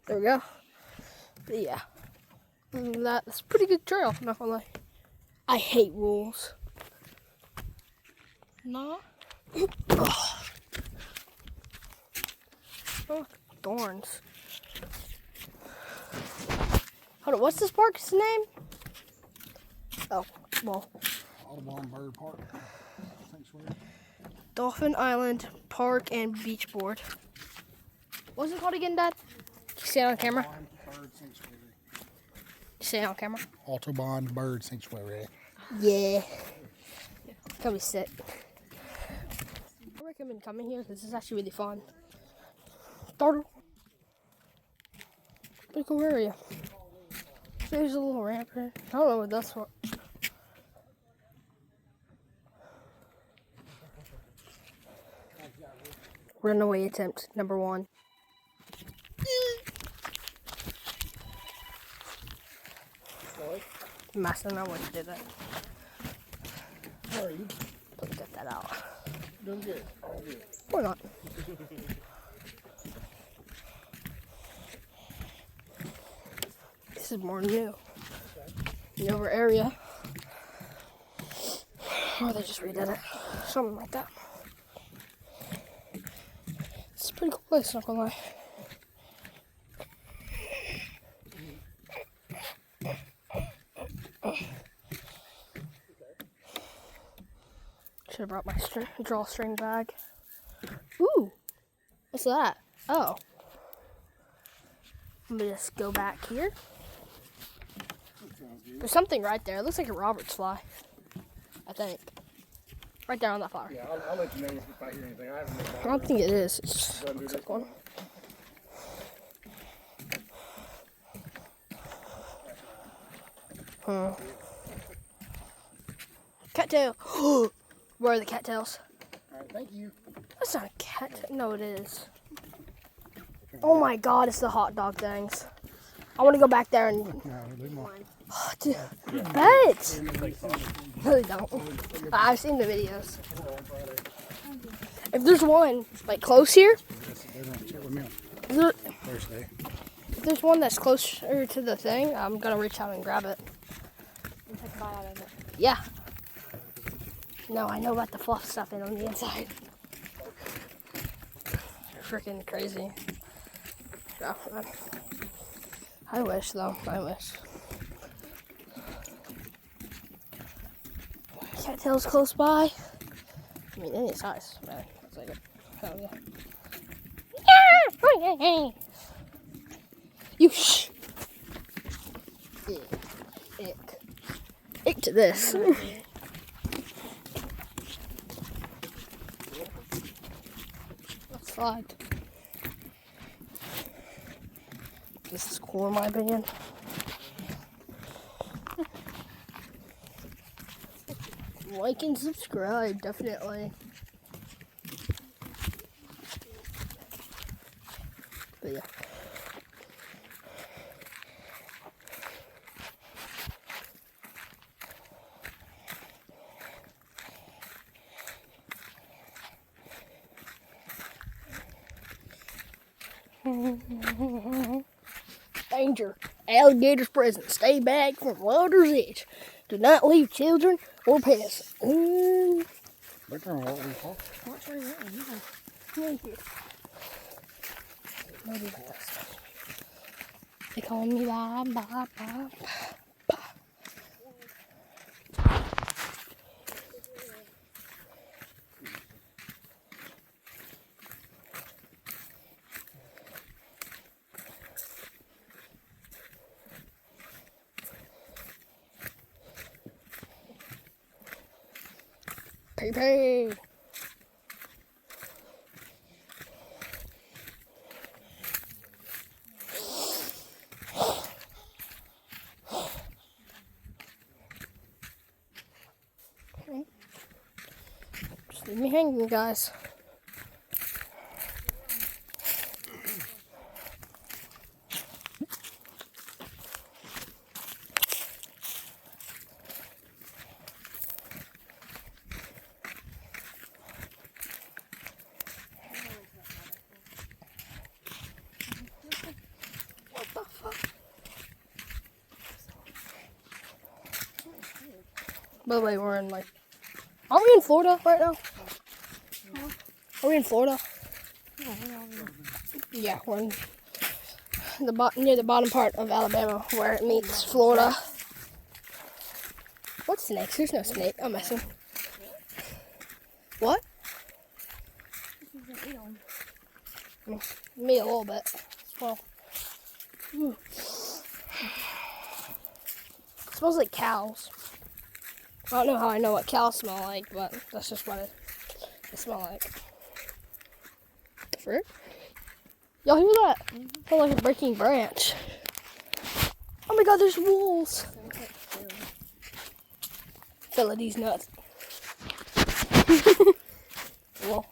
There we go. But yeah, that's a pretty good trail, not gonna lie. I hate rules. No. Oh, thorns. Hold on, what's this park's name? Oh, well. Audubon Bird Park. Dolphin Island Park and Beach Board. What's it called again, Dad? Can you say it on camera? Bird Sanctuary. Say it on camera. Audubon Bird Sanctuary. Yeah. Can we sit? I recommend coming here because this is actually really fun. Pretty cool area. There's a little ramp here. I don't know what that's for. Runaway attempt number 1. Master, not what you did that. How are you? Please get that out. Doing good. Or not. This is more new. Newer area. Or they just redid it. Something like that. It's a pretty cool place, not gonna lie. Should have brought my drawstring bag. Ooh! What's that? Oh. Let me just go back here. There's something right there. It looks like a Robert's fly. I think. Right there on that flower. Yeah, I'll let you know if I hear anything. I haven't. I don't think it is. It's just looks like one. Cattail. Where are the cattails? Alright, thank you. That's not a cat. No, it is. Oh my god, it's the hot dog things. I want to go back there and. No, leave them alone. Oh, dude, pets! No, they don't. I've seen the videos. If there's one like close here, Thursday. if there's one that's closer to the thing, I'm gonna reach out and grab it. And take a bite out of it. Yeah. No, I know about the fluff stuff in on the inside. Freaking crazy. Yeah, I wish though. I wish. Cattails close by. I mean, any size, man. That's like it. Oh, yeah. You shh. Ick. Ick to this. Let's slide. This is cool in my opinion. Like and subscribe, definitely. But yeah. Danger. Alligator's present. Stay back from water's edge. Do not leave children or pets. They're trying to walk. Watch where you're at. Thank you. Maybe this. They call me Bob, Bob, Bob. Pay. Just leave me hanging, guys. By the way, we're in like, aren't we in Florida right now? Are we in Florida? Yeah, we're in near the bottom part of Alabama where it meets Florida. What snakes? There's no snake. I'm messing. What? Me a little bit. Well, it smells like cows. I don't know how I know what cows smell like, but that's just what they smell like. Fruit? Y'all hear that? I feel like a breaking branch. Oh my god, there's wolves. Fill these nuts. Well.